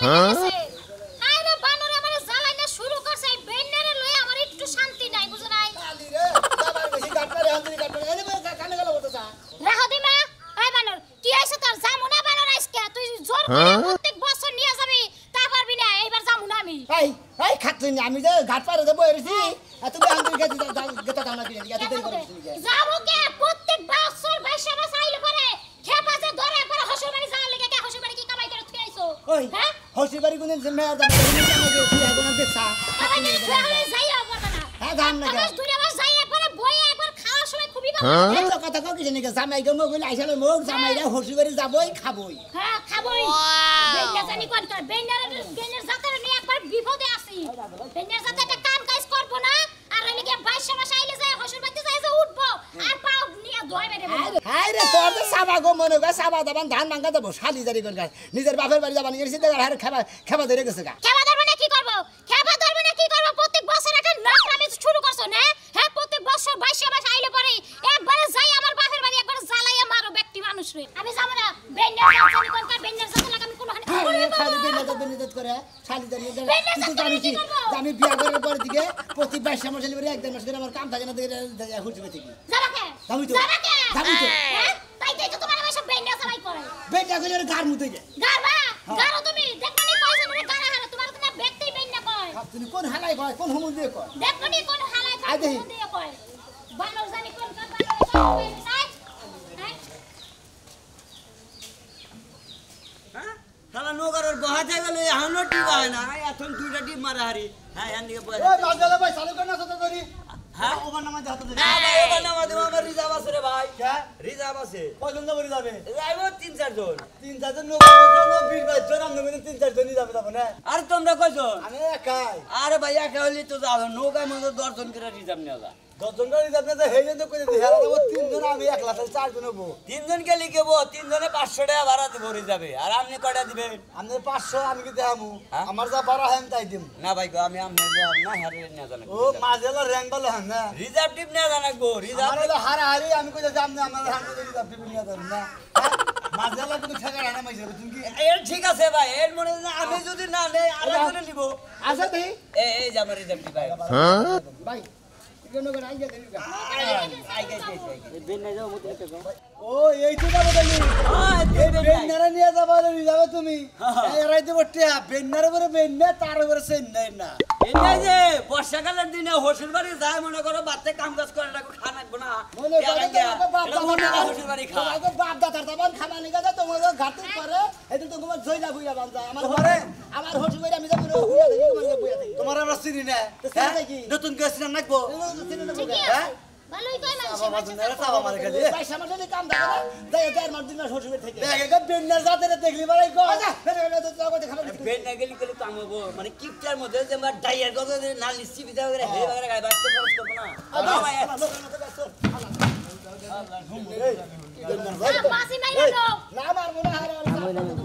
গেছে আরে বানর আমারে জ্বালাই না শুরু করছে এই বেন্নারে লই আমার একটু শান্তি নাই বুঝো নাই আলি রে যাবার বেশি কাটপারে হাতুরি কাটপারে এনে কানে গেল বলতো যা রাহদি মা এই বানর কি হইছে তোর জামু না বানর আজকে তুই জোর করে প্রত্যেক বছর নিয়ে যাবি তা পারবি না এইবার জামু না আমি এই খাচ্ছি না আমি যে ঘাট পারে দেবো এসেছি তুমি হাতুরি খেতে গেতা দাও না কি এত দেরি করে যাবো কে প্রত্যেক বছর বাইশে মাস আইলে পরে খেপা যে ধরে একবার হসুর বাড়ি যাওয়ার লাগে কে হসুর বাড়ি কি কামাই করে তুই আইছো হ্যাঁ হসুর বাড়ি কোন দিন মেয়া দাম তুমি আমাকে তুই এখন দেখছা আমি যাইয়া পারবা না হ্যাঁ দাম না আজ দুই মাস যাই একবার বই একবার খাওয়ার সময় খুবই ভালো এই তো কথা কও কি জানি জামাই গো মগল আইছালে মগ জামাইরা হসুর বাড়ি যাবই খাবই হ্যাঁ খাবই বেন্না জানি কোন কর বেন্নার জাতের নিয়ে একবার বিপদে আছি বেন্নার জাতে একটা কাম কাজ করব না আর এদিকে 22 মাস আইলে যায় হসুর বাড়িতে যায় যে উঠবো আর পাও নিয়ে দই মেরে হাই রে তোর তো সাবা গো মনে গা সাবা দাবান ধান ভাঙা দেবো শালি জারি করে গায় নিজের বাপের বাড়ি যাবানি এসে দেখা আর খাবা ধরে গেছে গা খেবা ধরবে না কি করব খেবা ধরবে না কি করব প্রত্যেক বছর একটা নকরামি শুরু করছো না হ্যাঁ প্রত্যেক বছর 22 মাস আইলে পরে একবারে যাই আমার বাপের বাড়ি একবার জ্বালাইয়া মারো ব্যক্তি মানুষ রে আমি যাব না বেন্নার জানি কোন কর বেন্নার সাথে লাগা আমি কোন খালি বেন্নাত করে শালি জারি কিন্তু জানি কি আমি বিয়া করার পর দিকে প্রতি 22 মাস হলে এক দেড় মাস করে আমার কাম থাকে না দেখে হুজবে থেকে যাবা কে যাবি তো যাবি তো তাই তো তোমার এসব বেন্না সবাই করে বেটা কইলে গার মুতে যায় গারবা গারো তুমি দেখনি কয়জন রে গারা হারা তোমার তো না ব্যক্তি বেন্না কয় তুমি কোন হালাই কয় কোন হুমুন দিয়ে কয় দেখনি কোন হালাই কয় কোন দিয়ে কয় বানর জানি কোন কয় বানর কয় শালা নগরের বহাতে গেল এখনো টিপ হয় না এখন দুইটা টিপ মারা হারি হ্যাঁ এর দিকে বয় ওই মাঝালা ভাই চালু কর না তো ধরি হ্যাঁ ওভার নামাজ হাতে ধরি না ভাই ওবার নামা দেব আমার রিজার্ভ আছে রে ভাই কে রিজার্ভ আছে কয়জন যাবে যাবে যাইবো 3-4 জন 3-4 জন নগর 20-22 জন আমরা 3-4 জনই যাবে না আর তোমরা কয়জন আমি একাই আরে ভাই একা হইলে তো যাও নৌকার মধ্যে 10 জন করে রিজার্ভ নিয়ে যা 10 জন গাড়ি যাবে না হেই তো করে দিই হেরা দেব 3 জন আমি একলা 4 জন হবো 3 জন কে লিখেবো 3 জনে 500 টাকা ভাড়া দেব রিজার্ভে আর আপনি কয়টা দিবেন আমি 500 আমি কি দেখামু আমার যা ভাড়া হেম তাই দিম না ভাই গো আমি আমনে না হারে নিয়ে জানা ও মাঝেলা র্যাঙ্ক বলে হন না রিজার্ভ টিপ নিয়ে জানা গো রিজার্ভ আমার তো হারা হারি আমি কই যাম না আমার হাতে ধরি যাবে নিয়ে যাবে না মাঝেলা কিন্তু ঠেকা রানা মাইছে তুমি কি এর ঠিক আছে ভাই এর মনে না আমি যদি না নেই আরেকজনে নিব আচ্ছা দেই এই যে আমার রিজার্ভ টিপ ভাই ভাই কেন করে আইয়া দেবি ও এই তো যাবো তুমি বেন্নারে নিয়ে যাবে তুমি এরাই দেবো টিয়া বেন্নারে পরে বেন্না তার উপরে চেন্নাই না এই যে বর্ষাকালের দিনে হোটেল বাড়ি যায় মনে করো বাচ্চা কাম কাজ করে না খানাকবো না হোটেল বাড়ি খা বাপ দাদার দাবান খাবা নিগা যা তোমার ঘাটে করে এটা তো তোমার জয়লা বুইয়া বান্দা আমার হোটেল বাড়ি আমি যাবো বুইয়া দেখি তোমার বুইয়া দেখি তোমার আমরা চিনি না নতুন কেস না নাকবো হ্যাঁ ভালোই কয় মানুষ বাবা জুনারে সাবা মারে গেলে ভাই সামনে কাম দাও না দেয় দেয় মার দিন হোটেল থেকে দেখে বেন্নার জাতের দেখলি বাড়াই কো আচ্ছা তো তো খাবার বেন না গেলি কলি কামবো মানে কিপটার মধ্যে যে আমার ডাইয়ার কথা না লিসি বিদা করে হে বাগরে গায় বাচ্চা খরচ করব না মাসি মাইরা দাও না মারবো না হারে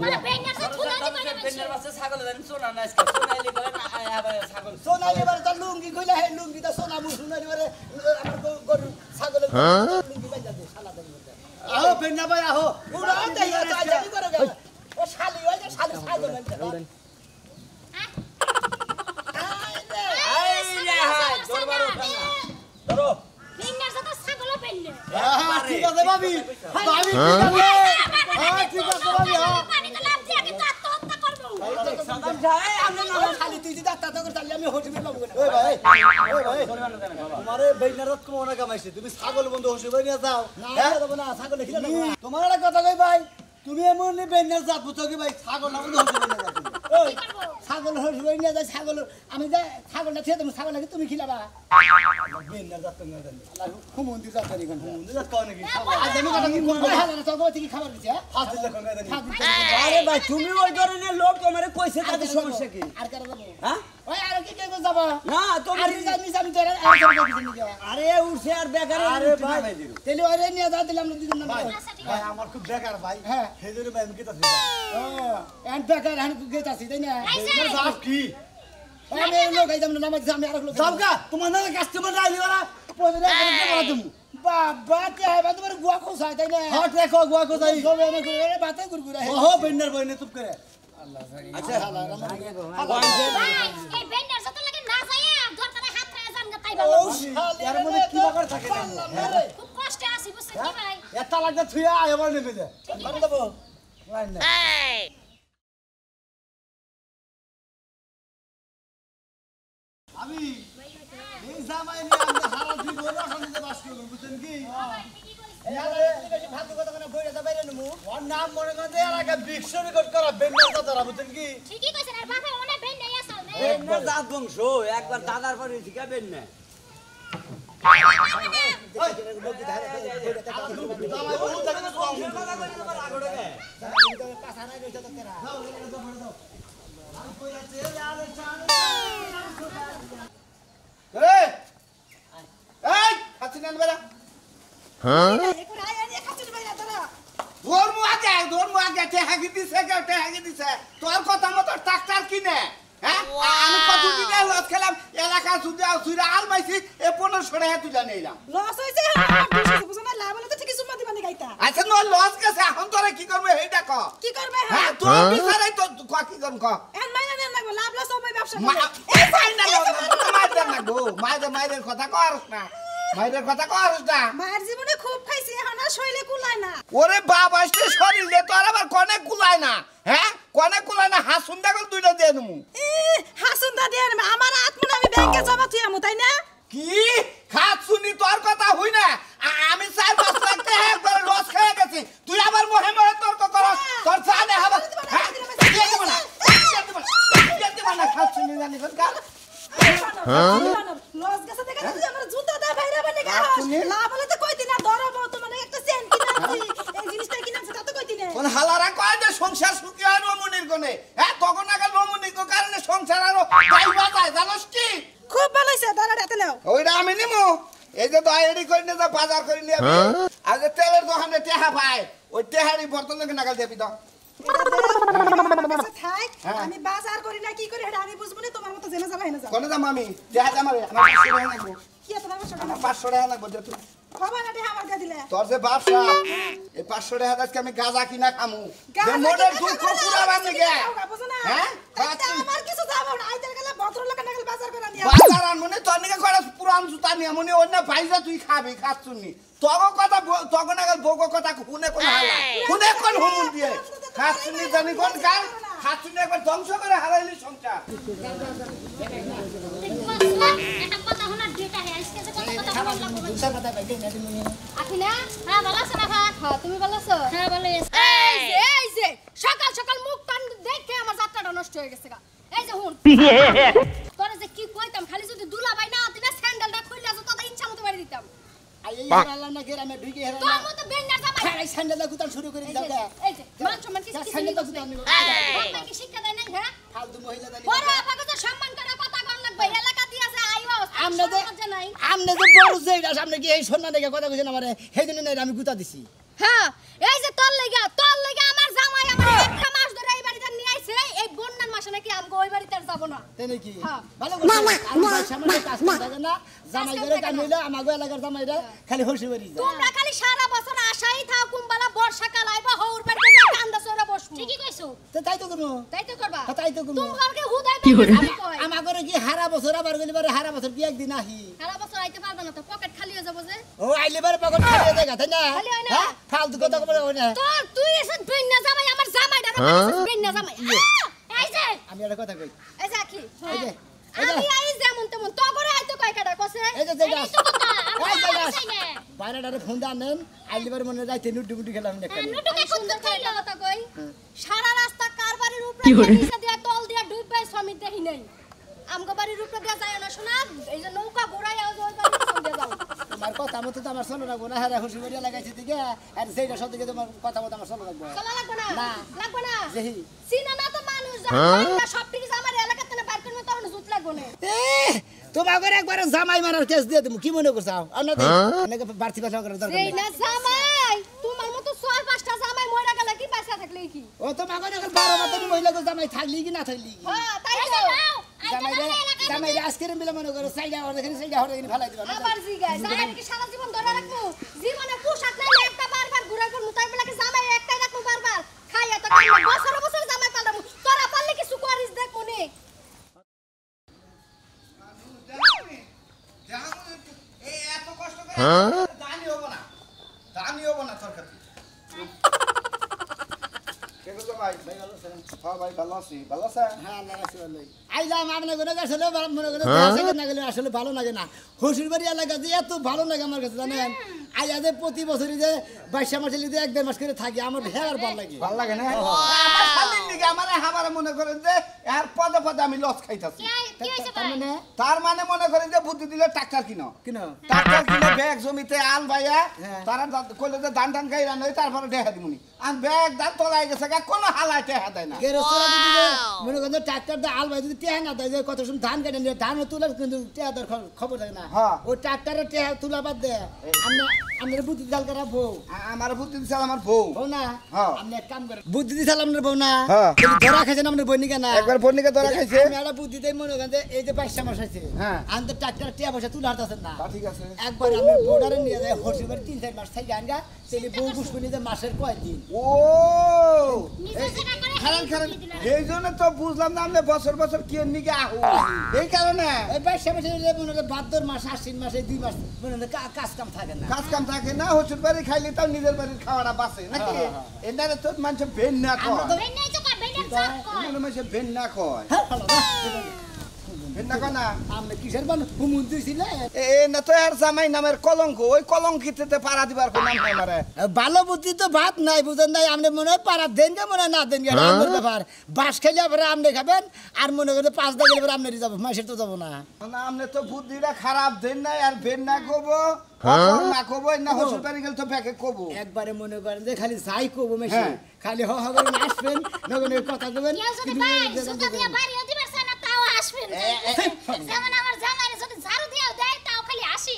মানে বেন্নার সাথে খুলা দি করে বেন্নার বাচ্চা ছাগল দেন সোনা না আজকে সোনাইলি করে না আবার ছাগল সোনালি এবারে তো লুঙ্গি কইলা হে লুঙ্গি তা সোনা মুসুনারি এবারে আমার গরু ছাগলের লুঙ্গি বাইজা দে শালা দেন আহো বেন্না ভাই আহো উড়া তাই যাই করে গেল ও শালি ওই যে শালি ছাগল উড়েন ধরো বেন্নার সাথে ছাগলও পেললে ঠিক আছে ভাবি ভাবি ঠিক আছে ঠিক আছে ভাবি পানি তো লাভ দিয়ে কিন্তু আত্মহত্যা করব সাদাম যায় আমরা না খালি তুই যদি ডাক্তার তো তাহলে আমি হোটেলে পাবো না ওই ভাই তোমারে বেইনারত কোন না কামাইছে তুমি ছাগল বন্ধু হোসে ভাই নিয়ে যাও না দেব না ছাগল খিলা দেব না তোমার একটা কথা কই ভাই তুমি এমন বেইনার জাত বুঝো কি ভাই ছাগল না বন্ধু হোসে ভাই নিয়ে যাও ওই ছাগল হোসে ভাই নিয়ে যাও ছাগল আমি যা ছাগলটা ছেড়ে তুমি ছাগল নাকি তুমি খিলাবা বেইনার জাত তুমি জানি আল্লাহ হুমুন্দি জাত করি কোন হুমুন্দি জাত কোন নাকি আজ আমি কথা কি বলবো হালা তো থেকে খাবার দিছে ফাজিল কোন গায় আরে ভাই তুমি ওই ধরনের লোক তোমারে কইছে তাতে সমস্যা কি আর কারা যাবো হ্যাঁ ওই আর কি কে যাবা না তুমি আর জানি আমি তোরা আরে উঠছে আর বেকারে আরে ভাই তেলে ওরে নিয়ে যা দিলাম না দুজন না ভাই আমার খুব বেকার ভাই হ্যাঁ হেজরে ভাই আমি কেতাছি ও এন্ড বেকার আমি গেতাছি তাই না যাব কি আমি লোক আইতাম না নামাজ আমি আর লোক যাও গা তোমার না কাস্টমার আইলি ওরা পয়সা করে বলা তুমি বাবা কে হবে তোমার গুয়া খোসাই তাই না হট রেখো গুয়া খোসাই সবে আমি করে বাতে গুরগুরা ও বেন্নার বইনে চুপ করে আচ্ছা ভাই এই বেন্ডার সাথে লাগে না যাইয়া দরকারে হাত খায় জান গা তাই ও ভালো শালি এর মধ্যে কি ব্যাপার থাকে খুব কষ্টে আছি বুঝছেন কি ভাই এটা লাগতে থুয়া এবার নেবে দে করে দেবো রাইট না আমি এই জামাই নিয়ে আমরা সারা দিন ওই অশান্তিতে বাস করব বুঝছেন কি বেশি ফালতু কথা মানে বইরে যা বাইরে নমু ওর নাম মনে করে এর আগে বিশ্ব রেকর্ড করা বেন্ডার কথা বুঝছেন কি ঠিকই কইছেন আর বাবা ওনে বেন্ডাই আসল নে বেন্না দাঁত বংশ একবার দাদার পরে শিখাবেন না জামাই বহু থাকে না এই এই খাচ্ছি না বেলা ধর্ম আগে টেহাগি দিছে তোর কথা মতো ট্রাক্টর কিনে হ্যাঁ আমি কতদিন লস খেলাম এলাকা সুদে সুরা আলমাইছি এ 1500 টাকা তুলে নিলাম লস হইছে আমার বুঝছ না লাভ হলে তো ঠিকই সুম্মা দিবানি গাইতা আচ্ছা নো লস গেছে এখন তোরে কি করবে এইটা ক কি করবে হ্যাঁ তোর বিচারাই তো ক কি করব ক এন মাইনা নেন লাগবে লাভ লস হবে ব্যবসা এই ফাইনাল মাইদের না গো মাইদের কথা করস না মাইদের কথা করস না মায়ের জীবনে খুব খাইছি এখন আর শৈলে কুলায় না ওরে বাবা আসতে শরীরে তোর আবার কনে কুলায় না হ্যাঁ কনে কুলায় না হাসুন দেখল দুইটা দিয়ে দেবো হাসুন দাদি আমার আত্মনা আমি ব্যাংকে জমা তুই আমু তাই না কি খাত শুনি তোর কথা হই না আমি 4-5 লাখ টাকা একবার লস খেয়ে গেছি তুই আবার মহে মহে তর্ক করস তোর জানে হবে হ্যাঁ দিয়ে দেব না খাত শুনি জানি সরকার লস গেছে দেখে তুই আমার জুতা দা বাইরে বানে গা লাভ হলে তো কই দিনা ধরব তো মানে একটা সেন্ট কিনাছি এই জিনিসটা কিনাছি তা তো কই দিনে কোন হালারা কয় যে সংসার সুখী হয় নমুনির কোনে হ্যাঁ তখন আগে নমুনির কারণে সংসার আরো গাইবা যায় জানোস কি খুব ভালো হইছে দাঁড়া ডাতে নাও ওইটা আমি নিমু এই যে দয়ারি করে নিয়ে যা বাজার করে নিয়ে আর যে তেলের দোকানে টেহা পায় ওই টেহারি বর্তন লোকে নাগাল দেবি তো থাক আমি বাজার করি না কি করি এটা আমি বুঝবো না তোমার মতো জেনে যাবা হেনা যাও কোনে দাম আমি টেহা দাম আমার 500 টাকা লাগবো কি এত টাকা শোনা আমার 500 টাকা লাগবো দে তুই খবর না দেয়া আমার দিয়ে দিলে তোর যে ব্যবসা এই 500 টাকা আজকে আমি গাঁজা কিনা খামু যে মোটর দুধ কুকুরা বান্ধে গে হ্যাঁ আমার কিছু যাবো না আইতে গেলে ভদ্রলোক নাগাল বাজার করে নিয়ে বাজার আন মনে তোর নিকে কড়া পুরান জুতা নিয়ে মনে অন্য ভাইজা তুই খাবি খাচ্ছুনি তগো কথা তগো নাগাল বগো কথা শুনে কোন হালা শুনে কোন হুমুন দিয়ে খাচ্ছুনি জানি কোন গাল খাচ্ছুনি একবার ধ্বংস করে হারাইলি সংসার এটা কথা শোনার ডেটা হে আজকে যে কথা বললাম আখিনা হ্যাঁ ভালো আছো না হ্যাঁ তুমি ভালো আছো হ্যাঁ ভালো আছি এই যে সকাল সকাল মুখ কান দেখে আমার যাত্রাটা নষ্ট হয়ে গেছে গা এই যে হুন তোরা যে কি কইতাম খালি যদি দুলাভাই না দিনা স্যান্ডেলটা খুললা তো তোদের ইচ্ছা মতো বাড়ি দিতাম আই এই হারালা না গেরামে ঢুকে তোর হারালা মতো বেন্ডার জামাই এই স্যান্ডেল গুতান শুরু করে দাও এই যে মান সম্মান কিছু কিছু স্যান্ডেল গুতান বাবা কি শিক্ষা দেয় না হ্যাঁ ফালতু মহিলা দানি বড় আপাকে তো সম্মান করে কথা কম লাগবে এলাকা দিয়া যে আইও আমনে যে নাই আমনে যে বড় যেটা সামনে কি এই সোনা দেখে কথা কইছেন আমারে সেইদিন নাই আমি গুতা দিছি হ্যাঁ এই যে তোর লাগা আমার জামাই আমার একটা মাস ধরে এই বাড়িতে নিয়ে আইছে এই বন্যার মাসে নাকি আমগো ওই বাড়িতে আর যাব না তাই নাকি হ্যাঁ। ভালো কথা আমার সামনে কাজ করে না জামাই ঘরে কাম হইলো আমাগো এলাকার জামাইরা খালি হইছে বাড়ি যায় তোমরা খালি সারা বছর আশাই থাও কুম্বালা বর্ষাকাল আইবা হউর বাড়িতে যা কান্দা সরা বসবো ঠিকই কইছো তো তাই তো করব তাই তো করবা তাই তো করব তোমাকে হুদাই তো আমাগো কি হারা বছর আবার গলি বারে হারা বছর কি একদিন আহি সারা বছর আইতে পারবা না তো পকেট খালি হয়ে যাবো যে ও আইলে বারে পকেট খালি হয়ে যায় তাই না খালি হয় না। হ্যাঁ ফালতু কথা কইলে হয় না তোর তুই এসে বন্যা জামাই আমার জামাইটা বন্যা জামাই এই যে আমি একটা কথা কই এই যে আখি এই যে আমি আই যেমন তেমন তো করে আইতো কয় কাটা কসে এই যে জায়গা তো কথা এই জায়গা আমি চাই না বাইরেটারে ফোন দা নেন আইলে বারে মনে যাইতে নুডু মুডু খেলাম না খালি নুটুকে কুত্তা খাইলো কথা কই সারা রাস্তা কার বাড়ির উপরে নিচে দিয়া তল দিয়া ডুববাই সমিত দেখি নাই আমগো বাড়ির উপরে দিয়া যায় না শোনা এই যে নৌকা ঘোরাই আও ওই বাড়ির উপরে দিয়া যাও তোমার কথা মতো তো আমার শোনা লাগবো না হ্যাঁ খুশি করে লাগাইছি দিকে আর সেইটা সব দিকে তোমার কথা মতো আমার শোনা লাগবো চলা লাগবে না না। লাগবে না যেহি সিনা না তো মানুষ যখন সব কিছু আমার এলাকাতে না বাইর করবে তখন জুত লাগবে না তোমার করে একবার জামাই মারার কেস দিয়ে তুমি কি মনে করছাও আপনাকে বাড়তি পাশা করার দরকার এই নেই না জামাই তোমার মতো 4-5টা জামাই মরে গেল কি পয়সা থাকলে কি ও তোমার করে 12 মাসের মহিলাকে জামাই থাকলি কি না থাকলি কি হ্যাঁ তাই তো জামাই আজকের মিলে মনে করো সাইডা আর এখানে সাইডা হরে এখানে ফেলাই দিবা আবার জিগায় জামাই কি সারা জীবন ধরে রাখবো জীবনে পোশাক নাই একটা বারবার ঘুরাই করব তাই বলে কি জামাই একটাই রাখবো বারবার খাইয়া তো বছর বছর জামাই পাল্টাবো তোরা তরকারি কে করছো ভাই ভাই ভালো আছেন হ্যাঁ ভাই ভালো আছি ভালো আছেন হ্যাঁ আল্লাহ রাখছে ভালোই আইলাম আপনার ঘরে আসলে মনে করে দেশে না গেলে আসলে ভালো লাগে না শ্বশুর বাড়ি এলাকা যে এত ভালো লাগে আমার কাছে জানেন আইয়া যে প্রতি বছরই যে 22 মাসে লিদে 1-2 মাস করে থাকি আমার হেয়ার ভালো লাগে ভালো লাগে না আমার স্বামীর লিগে আমার হামারে মনে করেন যে এর পদে পদে আমি লস খাইতাছি কি হইছে তার মানে তার মানে মনে করেন যে বুদ্ধি দিলে ট্রাক্টর কিনো কেন ট্রাক্টর কিনে ব্যাগ জমিতে আল ভাইয়া হ্যাঁ। তারা কইলে যে ধান টান খাই রান্না তারপরে দেখা দিমুনি আর ব্যাগ ধান তোলাই গেছে কোনো হালাই টেহা দেয় না গেরস্তরা যদি যে মনে করেন ট্রাক্টর দিয়ে আল ভাই যদি টেহা না দেয় যে কত সময় ধান কেটে নিয়ে ধান তুলে কিন্তু টেহা দেওয়ার খবর থাকে না হ্যাঁ। ওই ট্রাক্টরের টেহা তুলা বাদ দেয় আপনার বুদ্ধি দিশাল করা বউ আমার বুদ্ধি দিছে আমার বউ বউ না হ্যাঁ। আপনি এক কাম করেন বুদ্ধি দিশাল আপনার বউ না হ্যাঁ। কিন্তু ধরা খাইছেন আপনার বই নিকে না একবার বন্নিকে ধরা খাইছে আমি একটা বুদ্ধি দেই মনে করেন যে এই যে 22 মাস আছে হ্যাঁ। আমি তো ট্রাক্টর টেহা পয়সা তুলে হারতেছেন না তা ঠিক আছে একবার আপনার বউডারে নিয়ে যায় হরসিবার 3-4 মাস থেকে আনগা তেলি বউ বুঝবে যে মাসের কয় দিন ও নিজে সেটা করে খারাপ খারাপ এই জন্য তো বুঝলাম না আপনি বছর বছর কি নিকে আহু এই কারণে এই 22 মাসে মনে করেন ভাদ্র মাস আশ্বিন মাসে 2 মাস মনে করেন কাজ কাম থাকে না কাজ কাম থাকে না হচুর বাড়ি খাইলে তাও নিজের বাড়ির খাওয়াটা বাঁচে নাকি এনারে তো মানুষ ভেন না আমরা তো কয় বেন নাই তো কর বেন চাপ কর মানুষ ভেন না কয় হ্যাঁ ভালো না ভেন না কয় না আপনি কিসের বান হুমুন দিছিলেন এ না তো আর জামাই নামের কলঙ্ক ওই কলঙ্কিতে পাড়া দিবার কোন নাম নাই মারে ভালো বুদ্ধি তো ভাত নাই বুঝেন নাই আপনি মনে হয় পাড়া দেন কে মনে হয় না দেন কে রান্নার ব্যাপার বাস খাইলে আবার আপনি খাবেন আর মনে করে 5 দিন গেলে আপনারই যাবো মাসের তো যাবো না না আপনি তো বুদ্ধিটা খারাপ দেন নাই আর ভেন না কব না কব না হচুর বাড়ি গেলে তো ব্যাকে কব একবারে মনে করেন যে খালি যাই কবো মেশে হ্যাঁ। খালি হ করে আসবেন নগনে কথা দেবেন কেউ যদি ভাই সুতা দিয়া বাড়ি হতে পারছে না তাও আসবেন যেমন আমার জামাইরে যদি ঝাড়ু দিয়াও দেয় তাও খালি আসি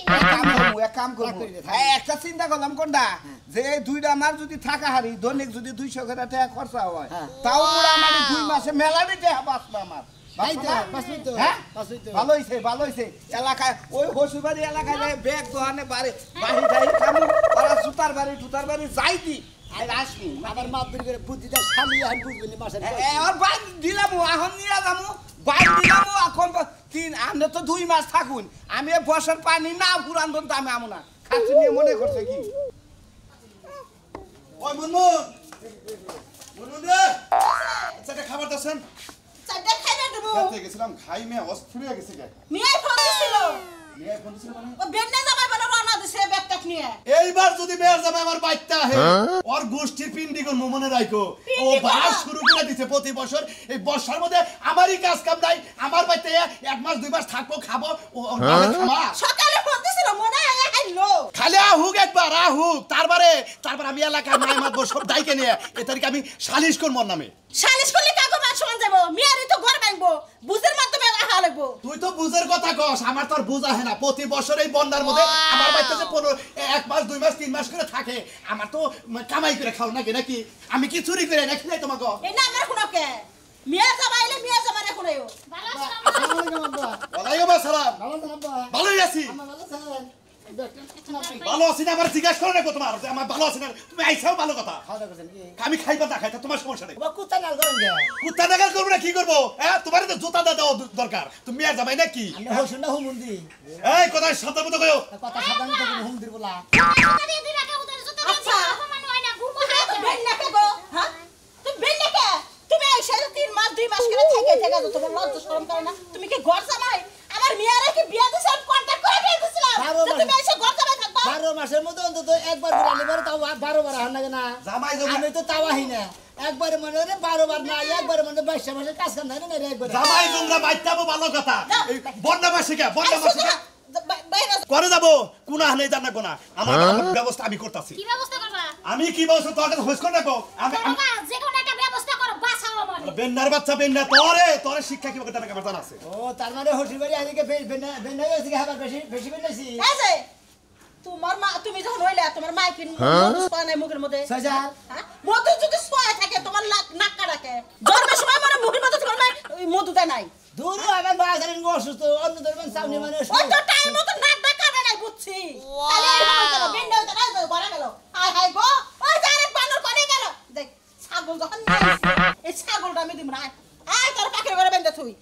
এক কাম করবো একটা চিন্তা করলাম কোনটা যে এই দুইটা মাস যদি থাকা হারি দৈনিক যদি 200 করে টাকা খরচা হয় হ্যাঁ। তাও পুরো আমার 2 মাসে মেলানি টাকা বাঁচবে আমার তাই তো পাঁচই তো হ্যাঁ পাঁচই তো ভালো হইছে এলাকায় ওই হসুবাড়ি এলাকায় ব্যাগ দোকানে বাড়ি যাই খামু আর জুতার বাড়ি যাই দি আর আসি আবার মাপবির করে বুদ্ধিটা শালি আর বুঝবেন না মাসের আর বাইক দিলাম আহন নিয়ে যাবো বাইক দিলাম এখন আমরা তো 2 মাস থাকুন আমি বর্ষার পানি না পুরান তো আমি আমু না খাচ্ছি নিয়ে মনে করছে কি ওই মুনমুন রে আচ্ছা খাবার দাছেন চারটা খাইনা দেবো খেতে গেছিলাম খাই মে অস্থির হয়ে গেছে গে মিয়াই ফোন দিছিল নিয়ে ফোন দিছিল মানে ও বেন্না জামাই বলে রওনা দিছে ব্যাগ টাক নিয়ে এইবার যদি মেয়ের জামাই আমার বাইতে আহে ওর গোষ্ঠীর পিন্ডি কোন মনে রাখো ও বাস শুরু করে দিছে প্রতি বছর এই বর্ষার মধ্যে আমারই কাজ কাম নাই আমার বাইতে 1 মাস 2 মাস থাকবো খাবো ও খামা সকালে ফোন দিছিল মনে হয় আইলো খালি আহুক একবার আহুক তারপরে আমি এলাকায় মায় মাতবো সব দায়কে নিয়ে এ তারিখে আমি সালিশ করবো ওর নামে সালিশ করলে কাকো মান সমান যাবো মিয়ারই তো ঘর ভাঙবো বুঝের মাধ্যমে আহা লাগবো তুই তো বুঝের কথা কস আমার তো আর বুঝ আহে না প্রতি বছর এই বন্যার মধ্যে আমার বাড়িতে যে 1 মাস 2 মাস 3 মাস করে থাকে আমার তো কামাই করে খাও নাকি নাকি আমি কি চুরি করে রাখি নাই তোমাকে এই না আমার শুনকে মিয়া জামাইলে মিয়া জামাইরে শুনাইও ভালো আছো আসসালামু আলাইকুম আব্বা ওয়ালাইকুম আসসালাম ভালো আছেন আব্বা ভালোই আছি আমার ভালো আছেন ভালো আছি না আমার জিজ্ঞাসা করো না তোমার যে আমার ভালো আছি না তুমি আইসাও ভালো কথা খাওয়া দাওয়া করছেন কি আমি খাইবা না খাইতা তোমার সমস্যা নেই বাবা কুত্তা নাল করেন কে কুত্তা দেখার করবো না কি করবো হ্যাঁ তোমার তো জুতা দেওয়া দরকার তুমি আর যাবাই না কি আমরা হইছুন না হুমুন্দি এই কথা সাথে মতো কয়ো কথা সাধারণ তো হুম দির বলা সুতা দিয়ে দিবা কে ওদের সুতা দিয়ে আচ্ছা। অপমান হয় না ঘুরবো তো বেন্না কে গো হ্যাঁ তুমি বেন্না কে তুমি আইসা 3 মাস 2 মাস করে থেকে তো তোমার লজ্জা শরম করে না তুমি কি ঘর জামাই আমার মিয়ারে কি বিয়া দিছ আমি কন্টাক্ট করে বিয়া দিছিলাম তুমি আইসা ঘর জামাই থাকবা 12 মাসের মধ্যে অন্তত একবার করে আলিবার তাও 12 বার হান লাগে না জামাই জমি আমি তো তাও আহি না একবারে মনে রে 12 বার না একবারে মনে 22 মাসের কাজ কাম থাকে না রে একবারে জামাই তোমরা বাইতাবো ভালো কথা এই বন্যা মাসিকা বাইরে করে যাবো কোনা নেই জানা কোনা আমার ব্যবস্থা আমি করতেছি কি ব্যবস্থা করবা আমি কি বলছো তোর কাছে হোস করে রাখো আমি বাবা যে কোনো একটা ব্যবস্থা করো বাঁচাও আমার বেন্নার বাচ্চা বেন্না তোরে শিক্ষা কি কথা আমার জানা আছে ও তার মানে হসি বাড়ি আজকে বেন হইছে কি আবার বেশি বেনাইছি এই যে তোমার মা তুমি যখন হইলা তোমার মা কি মধু সোয়া নাই মুখের মধ্যে সজার হ্যাঁ? মধু যদি সোয়া থাকে তোমার নাক কাটাকে জন্মের সময় মানে মুখের মধ্যে তোমার মা মধু দেয় নাই দূর আমার বাজারের অসুস্থ অন্য ধরবেন সামনে মানে ওই তো টাইম মতো নাক কাটা নাই বুঝছি তাহলে এই হলো বেন্ডা হইতো না ঘরে গেল হাই হাই গো ওই জারে বানর কোনে গেল দেখ ছাগল যখন নিয়ে আসছে, এই ছাগলটা আমি দিব না আয় তোর পাখির ঘরে বেন্ডা থুই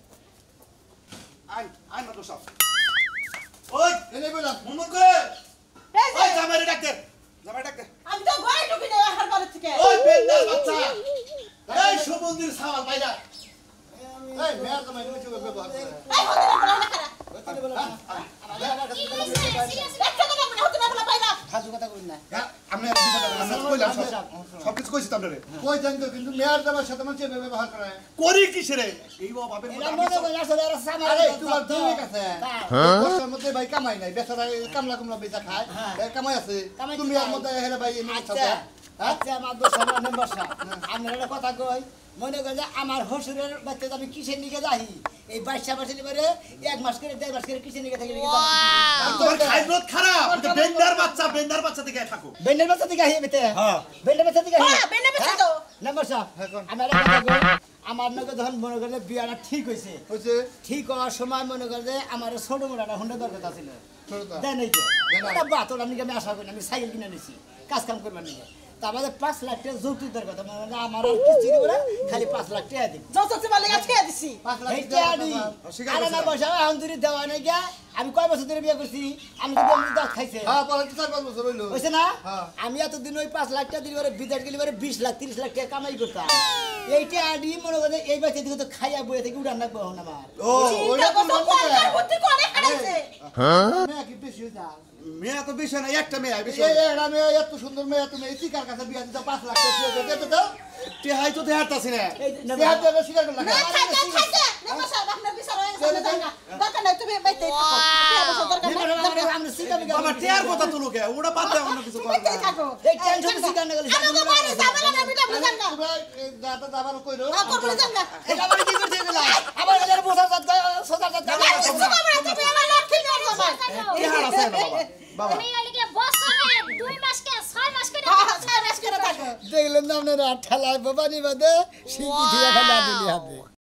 আই না তো সব ওই এনে বলা মন করে এই যে, ওই জামাই ডাক্তার আমি তো ঘরে এই হতে না বলা না খারা হতে বলো না আমার কাছে বলো একটা কথা বলে হতে না বলা পাইলা ফাজু কথা কই না আমি কইলাম সবকিছু কইছি তো আপনারে কই জান তো কিন্তু মেয়ার জামার সাথে মানুষ এভাবে ব্যবহার করে করি কিসে রে এই বাপের এরা মনে করে আসলে এরা সামার তোমার দুই কাছে বছর মধ্যে ভাই কামাই নাই বেচারা কামলা কুমলা বেচা খায় কামাই আছে তুমি আর মধ্যে হেরে ভাই এমনি আচ্ছা আচ্ছা আমার দোষ আমার মেম্বার সাহেব আমি একটা কথা কই মনে করেন যে আমার হসুরের বাচ্চা আমি কিসের নিকে যাই এই 22 মাসের এবারে 1 মাস করে 1.5 মাস করে কিসের নিকে থাকি তোমার খাইরত খারাপ বেন্দার বাচ্চা থেকে থাকো বেন্ডের বাচ্চা থেকে আহি বেতে হ্যাঁ বেন্ডের বাচ্চা থেকে আহি হ্যাঁ বেনে বেছে তো মেম্বার সাহেব আমি একটা কথা কই আমার নগে যখন মনে করে বিয়াটা ঠিক হইছে হইছে ঠিক হওয়ার সময় মনে করে যে আমার ছোট মোটাটা হুন্ডা দরকার ছিল ছোটটা দেন এই যে এটা বাত ওটা নিকে আমি আশা করি না, আমি সাইকেল কিনে নিছি কাজ কাম করবার নিকে তারপরে 5 লাখ টাকা যৌতুক দরকার মানে আমার আর কিছু দিব না খালি 5 লাখ টাকা দিন যত বলে গেছে দিছি 5 লাখ এই টাকা টাকা দিই আরে না পয়সা এখন ধরে দেওয়া নাই গা আমি কয় বছর ধরে বিয়ে করছি আমি তো বন্ধু দাঁত খাইছে হ্যাঁ পরে তো 4-5 বছর হইলো হইছে না হ্যাঁ। আমি এতদিন ওই 5 লাখ টাকা দিলে পরে বিদেশ গেলে পরে 20 লাখ 30 লাখ টাকা কামাই করতাম এইটা আডি মনে করে এই বাচ্চা দিকে তো খাইয়া বইয়ে থেকে উড়ান রাখবো এখন আমার ও ওইটা চিন্তা তো করছো কোন বুদ্ধি করে হারাইছে মেয়ে কি বেশি হয়ে যায় মেয়া তো বেশি না একটা মেয়া বেশি এরা মেয়ে এত সুন্দর মেয়ে তুমি এই চিকার কাছে বিয়া দিতে 5 লাখ টাকা দিয়ে দে তো টেহাই তো দেহারতাছি না এই দেয়া দেবে শিকার করলা না খাইতে খাইতে নেমা সাহেব আপনার বিচার হয়ে গেছে না দরকার নাই তুমি বাইতে থাকো কি অবস্থা দরকার নাই আমরা সিগামি বাবা টেয়ার কথা তো লোকে ওটা বাদ দাও অন্য কিছু করো বাইতে না থাকো এই টেনশন সিগার না গেলে আমি তো বাড়ি যাবো না বিটা বুঝান না দাদা দাবার কইরো না করবো না জান না এটা আমার কি করতে গেলা আবার এদের বোঝা যাত সোজা যাত না কিছু করবো না তুমি আমার লক্ষ্মী নিয়ে যাবা টেহার আছে না বাবা তুমি ওইদিকে বছরে 2 মাস কে 6 মাস করে হ্যাঁ হ্যাঁ রাশ করে থাকো দেখলেন না আপনারা ঠেলায় বাবা নিবাদে শিখি দিয়ে খালি দিলি হাতে